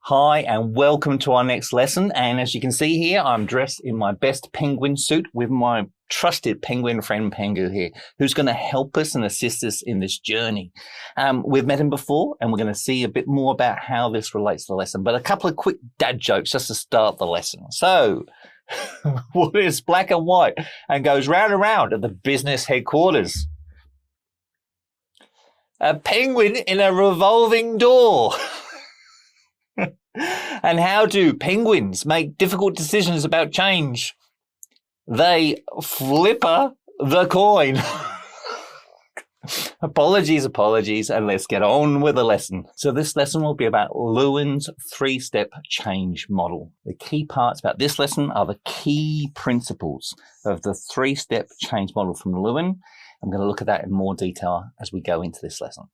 Hi and welcome to our next lesson. And as you can see here, I'm dressed in my best penguin suit with my trusted penguin friend Pengu here, who's going to help us and assist us in this journey. We've met him before and we're going to see a bit more about how this relates to the lesson. But a couple of quick dad jokes just to start the lesson. So, what is black and white and goes round and round at the business headquarters? A penguin in a revolving door. And how do penguins make difficult decisions about change? They flipper the coin. Apologies, and let's get on with the lesson. So this lesson will be about Lewin's three-step change model. The key parts about this lesson are the key principles of the three-step change model from Lewin. I'm going to look at that in more detail as we go into this lesson.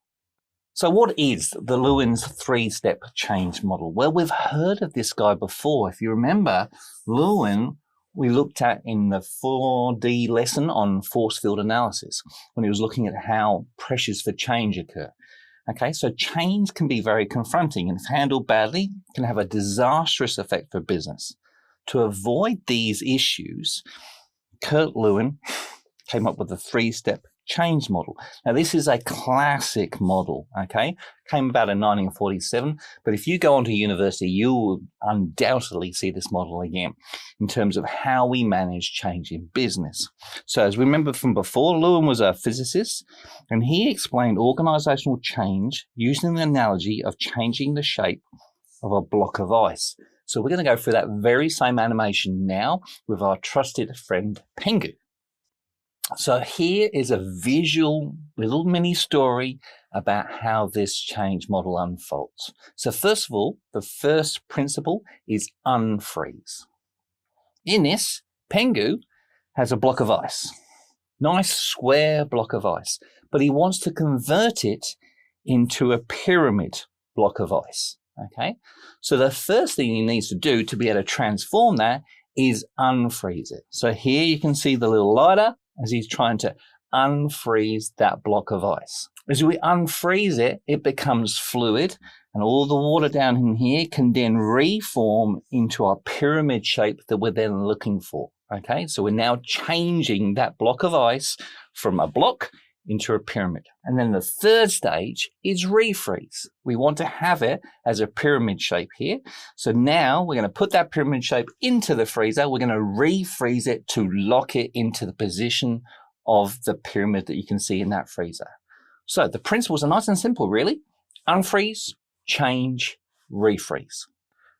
So what is the Lewin's three-step change model? Well, we've heard of this guy before. If you remember, Lewin, we looked at in the 4D lesson on force field analysis when he was looking at how pressures for change occur. Okay, so change can be very confronting and if handled badly, can have a disastrous effect for business. To avoid these issues, Kurt Lewin came up with the three-step change model. Now, this is a classic model, okay? Came about in 1947, but if you go onto university, you will undoubtedly see this model again in terms of how we manage change in business. So as we remember from before, Lewin was a physicist, and he explained organizational change using the analogy of changing the shape of a block of ice. So we're going to go through that very same animation now with our trusted friend Pengu. So here is a visual little mini story about how this change model unfolds. So first of all, the first principle is unfreeze. In this, Pengu has a block of ice, nice square block of ice, but he wants to convert it into a pyramid block of ice. Okay, so the first thing he needs to do to be able to transform that is unfreeze it. So here you can see the little lighter as he's trying to unfreeze that block of ice. As we unfreeze it, it becomes fluid, and all the water down in here can then reform into our pyramid shape that we're then looking for. Okay, so we're now changing that block of ice from a block into a pyramid. And then the third stage is refreeze. We want to have it as a pyramid shape here. So now we're going to put that pyramid shape into the freezer. We're going to refreeze it to lock it into the position of the pyramid that you can see in that freezer. So the principles are nice and simple, really. Unfreeze, change, refreeze.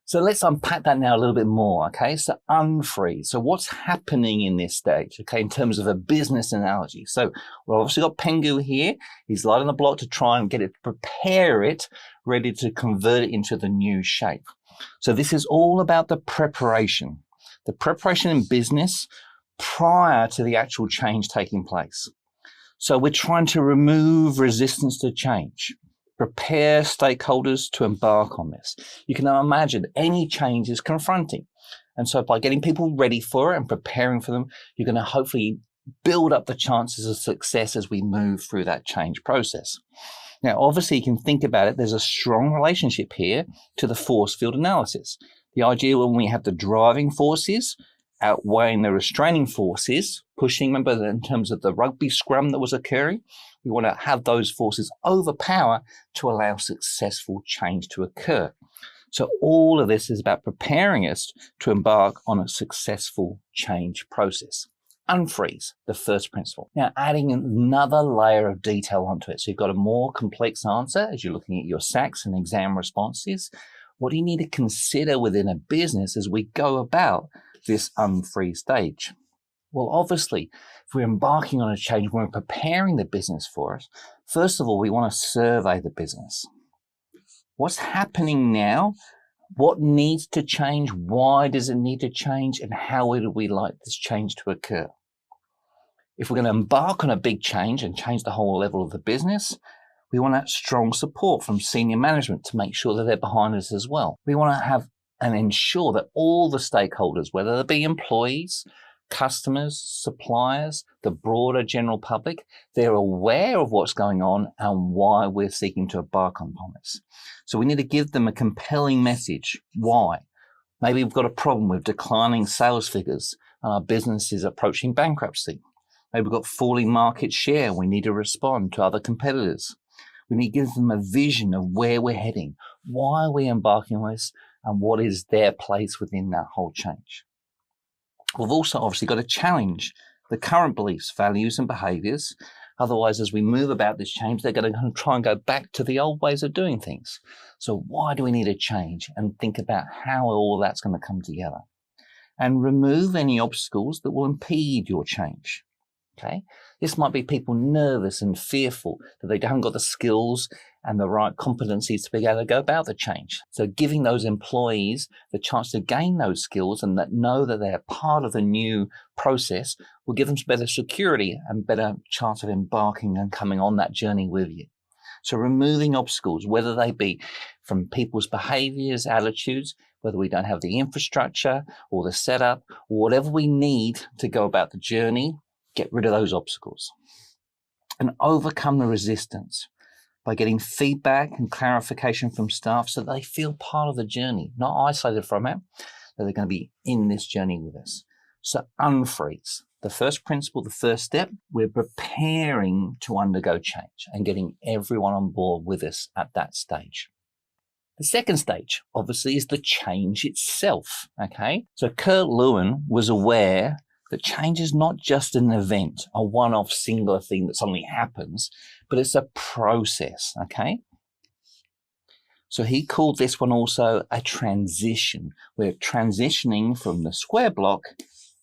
So let's unpack that now a little bit more, okay? So unfreeze. So what's happening in this stage, okay, in terms of a business analogy? So we've obviously got Pengu here. He's lighting the block to try and get it, prepare it, ready to convert it into the new shape. So this is all about the preparation in business prior to the actual change taking place. So we're trying to remove resistance to change. Prepare stakeholders to embark on this. You can now imagine any change is confronting. And so by getting people ready for it and preparing for them, you're going to hopefully build up the chances of success as we move through that change process. Now, obviously, you can think about it. There's a strong relationship here to the force field analysis. The idea when we have the driving forces outweighing the restraining forces, pushing, remember in terms of the rugby scrum that was occurring, we want to have those forces overpower to allow successful change to occur. So all of this is about preparing us to embark on a successful change process. Unfreeze, the first principle. Now adding another layer of detail onto it. So you've got a more complex answer as you're looking at your SACs and exam responses. What do you need to consider within a business as we go about this unfreeze stage? Well, obviously, if we're embarking on a change, when we're preparing the business for it, first of all, we want to survey the business. What's happening now? What needs to change? Why does it need to change? And how would we like this change to occur? If we're going to embark on a big change and change the whole level of the business, we want that strong support from senior management to make sure that they're behind us as well. We want to have and ensure that all the stakeholders, whether they be employees, customers, suppliers, the broader general public, they're aware of what's going on and why we're seeking to embark upon this. So we need to give them a compelling message. Why? Maybe we've got a problem with declining sales figures and our business is approaching bankruptcy. Maybe we've got falling market share. We need to respond to other competitors. We need to give them a vision of where we're heading, why are we embarking on this, and what is their place within that whole change. We've also obviously got to challenge the current beliefs, values, and behaviors. Otherwise, as we move about this change, they're going to try and go back to the old ways of doing things. So why do we need a change? And think about how all that's going to come together. And remove any obstacles that will impede your change. Okay, this might be people nervous and fearful that they haven't got the skills and the right competencies to be able to go about the change. So giving those employees the chance to gain those skills and that know that they're part of the new process will give them better security and better chance of embarking and coming on that journey with you. So removing obstacles, whether they be from people's behaviors, attitudes, whether we don't have the infrastructure or the setup, or whatever we need to go about the journey, get rid of those obstacles and overcome the resistance by getting feedback and clarification from staff so they feel part of the journey, not isolated from it, that they're going to be in this journey with us. So unfreeze. The first principle, the first step, we're preparing to undergo change and getting everyone on board with us at that stage. The second stage, obviously, is the change itself, okay? So Kurt Lewin was aware that change is not just an event, a one-off singular thing that suddenly happens, but it's a process, okay? So he called this one also a transition. We're transitioning from the square block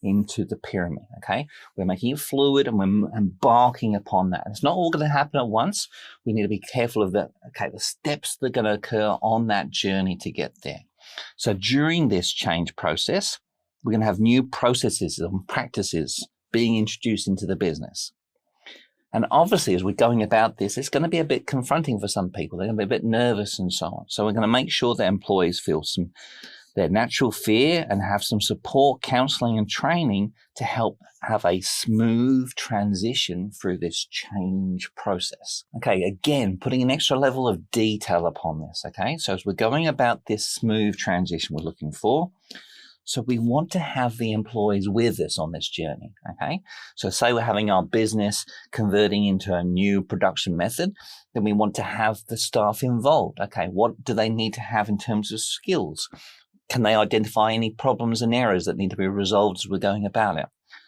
into the pyramid, okay? We're making it fluid and we're embarking upon that. It's not all going to happen at once. We need to be careful of the steps that are going to occur on that journey to get there. So during this change process, we're going to have new processes and practices being introduced into the business. And obviously, as we're going about this, it's going to be a bit confronting for some people. They're going to be a bit nervous and so on. So we're going to make sure that employees feel their natural fear and have some support, counseling and training to help have a smooth transition through this change process. Okay, again, putting an extra level of detail upon this, okay? So as we're going about this smooth transition we're looking for, so we want to have the employees with us on this journey, okay? So say we're having our business converting into a new production method, then we want to have the staff involved. Okay, what do they need to have in terms of skills? Can they identify any problems and errors that need to be resolved as we're going about it?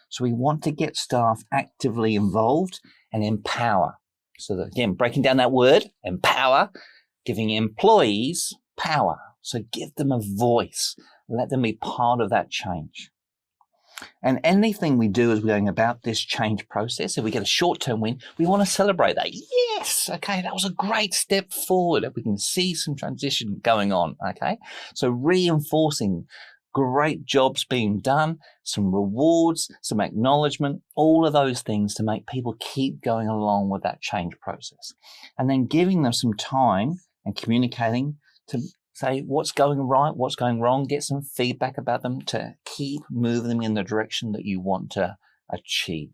So we want to get staff actively involved and empower. So that, again, breaking down that word, empower, giving employees power. So give them a voice. Let them be part of that change. And anything we do as we're going about this change process, if we get a short-term win, we want to celebrate that. Yes, okay, that was a great step forward. We can see some transition going on, okay? So reinforcing great jobs being done, some rewards, some acknowledgement, all of those things to make people keep going along with that change process. And then giving them some time and communicating to say what's going right, what's going wrong, get some feedback about them to keep moving them in the direction that you want to achieve.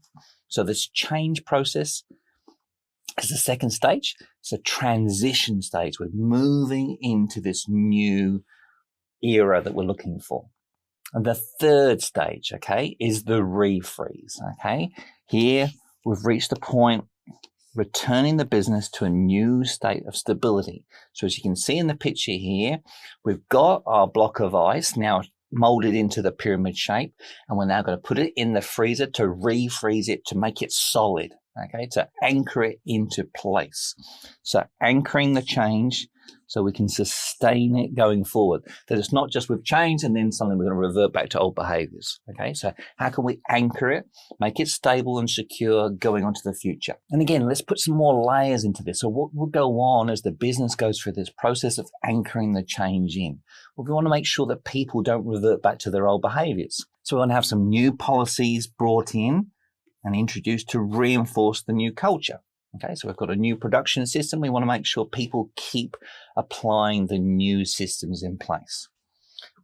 So this change process is the second stage. It's a transition stage. We're moving into this new era that we're looking for. And the third stage, okay, is the refreeze, okay? Here we've reached a point returning the business to a new state of stability. So as you can see in the picture here, we've got our block of ice now molded into the pyramid shape, and we're now going to put it in the freezer to refreeze it to make it solid, okay, to anchor it into place. So anchoring the change so we can sustain it going forward. That it's not just we've changed and then suddenly we're going to revert back to old behaviors. Okay, so how can we anchor it, make it stable and secure going on to the future? And again, let's put some more layers into this. So what will go on as the business goes through this process of anchoring the change in? Well, we want to make sure that people don't revert back to their old behaviors. So we want to have some new policies brought in and introduced to reinforce the new culture. Okay, so we've got a new production system. We want to make sure people keep applying the new systems in place.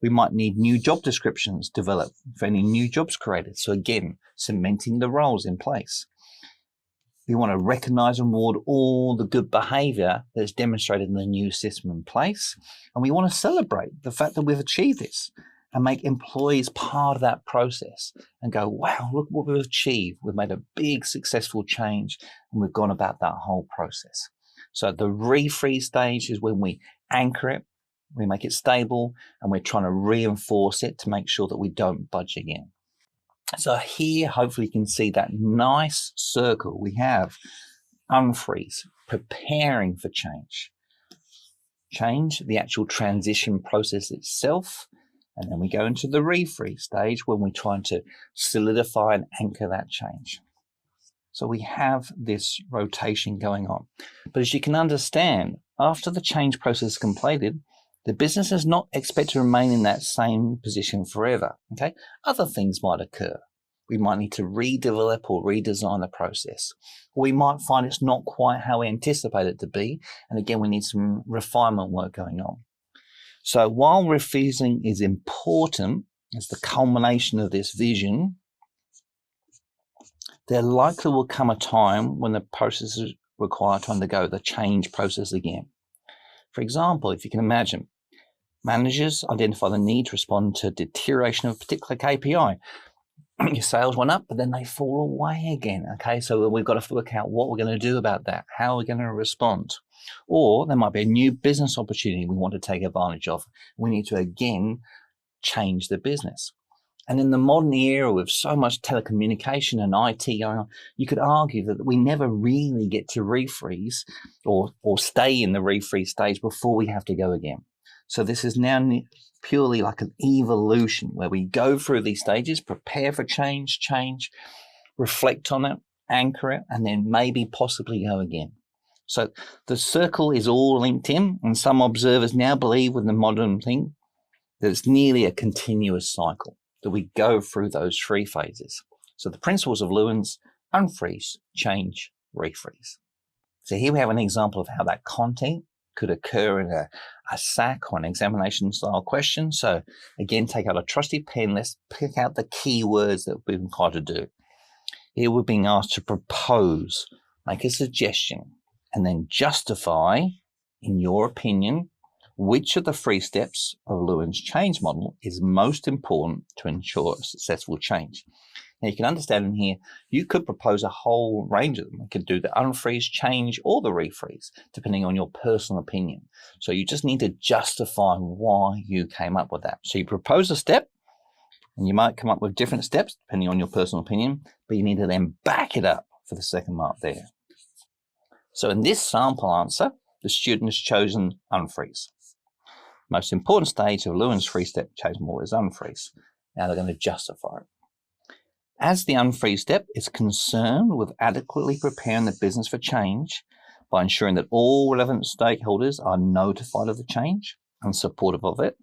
We might need new job descriptions developed for any new jobs created. So again, cementing the roles in place. We want to recognize and reward all the good behavior that's demonstrated in the new system in place. And we want to celebrate the fact that we've achieved this and make employees part of that process and go, wow, look what we've achieved. We've made a big successful change and we've gone about that whole process. So the refreeze stage is when we anchor it, we make it stable, and we're trying to reinforce it to make sure that we don't budge again. So here, hopefully you can see that nice circle. We have unfreeze, preparing for change. Change, the actual transition process itself. And then we go into the refreeze stage when we're trying to solidify and anchor that change. So we have this rotation going on. But as you can understand, after the change process is completed, the business is not expected to remain in that same position forever. Okay, other things might occur. We might need to redevelop or redesign the process. Or we might find it's not quite how we anticipate it to be. And again, we need some refinement work going on. So while refreezing is important as the culmination of this vision, there likely will come a time when the process is required to undergo the change process again. For example, if you can imagine, managers identify the need to respond to deterioration of a particular KPI. Your sales went up, but then they fall away again. Okay, so we've got to work out what we're going to do about that. How are we going to respond? Or there might be a new business opportunity we want to take advantage of. We need to again change the business. And in the modern era with so much telecommunication and IT going on, you could argue that we never really get to refreeze or stay in the refreeze stage before we have to go again. So this is now purely like an evolution where we go through these stages, prepare for change, reflect on it, anchor it, and then maybe possibly go again. So the circle is all linked in, and some observers now believe with the modern thing that it's nearly a continuous cycle, that we go through those three phases. So the principles of Lewin's: unfreeze, change, refreeze. So here we have an example of how that content could occur in a SAC or an examination style question. So again, take out a trusty pen. Let's pick out the key words that we've been required to do. Here we're being asked to propose, make a suggestion, and then justify, in your opinion, which of the 3 steps of Lewin's change model is most important to ensure successful change. Now you can understand in here, you could propose a whole range of them. You could do the unfreeze, change, or the refreeze, depending on your personal opinion. So you just need to justify why you came up with that. So you propose a step, and you might come up with different steps, depending on your personal opinion, but you need to then back it up for the second mark there. So in this sample answer, the student has chosen unfreeze. Most important stage of Lewin's 3-step change model is unfreeze. Now they're going to justify it. As the unfreeze step is concerned with adequately preparing the business for change by ensuring that all relevant stakeholders are notified of the change and supportive of it,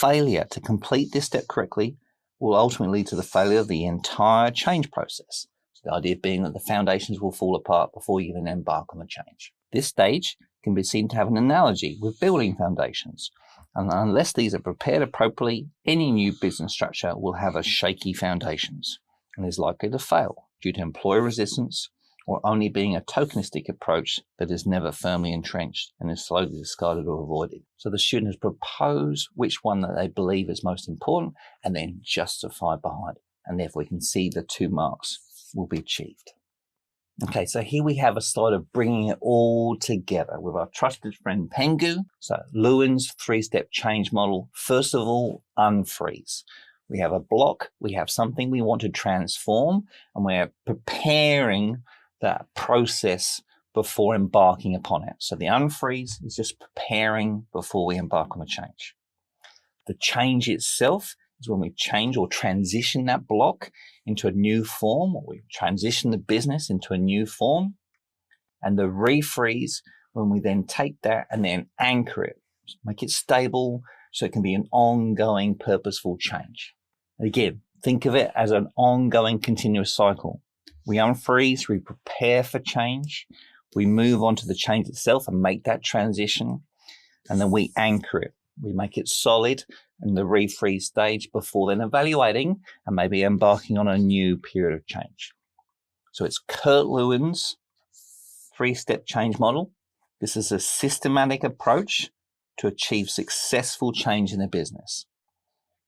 failure to complete this step correctly will ultimately lead to the failure of the entire change process. So the idea being that the foundations will fall apart before you even embark on the change. This stage can be seen to have an analogy with building foundations. And unless these are prepared appropriately, any new business structure will have a shaky foundations and is likely to fail due to employee resistance or only being a tokenistic approach that is never firmly entrenched and is slowly discarded or avoided. So the student has proposed which one that they believe is most important and then justify behind it. And therefore we can see the 2 marks will be achieved. Okay, so here we have a slide of bringing it all together with our trusted friend Pengu. So Lewin's 3-step change model. First of all, unfreeze. We have a block, we have something we want to transform, and we're preparing that process before embarking upon it. So the unfreeze is just preparing before we embark on the change. The change itself is when we change or transition that block into a new form, or we transition the business into a new form. And the refreeze, when we then take that and then anchor it, make it stable so it can be an ongoing purposeful change. Again, think of it as an ongoing continuous cycle. We unfreeze, we prepare for change, we move on to the change itself and make that transition, and then we anchor it. We make it solid in the refreeze stage before then evaluating and maybe embarking on a new period of change. So it's Kurt Lewin's 3-step change model. This is a systematic approach to achieve successful change in a business.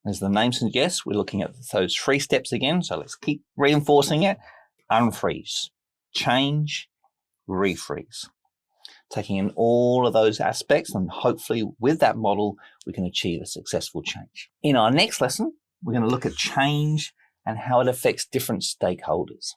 As the name suggests, we're looking at those 3 steps again. So let's keep reinforcing it. Unfreeze, change, refreeze. Taking in all of those aspects, and hopefully with that model, we can achieve a successful change. In our next lesson, we're going to look at change and how it affects different stakeholders.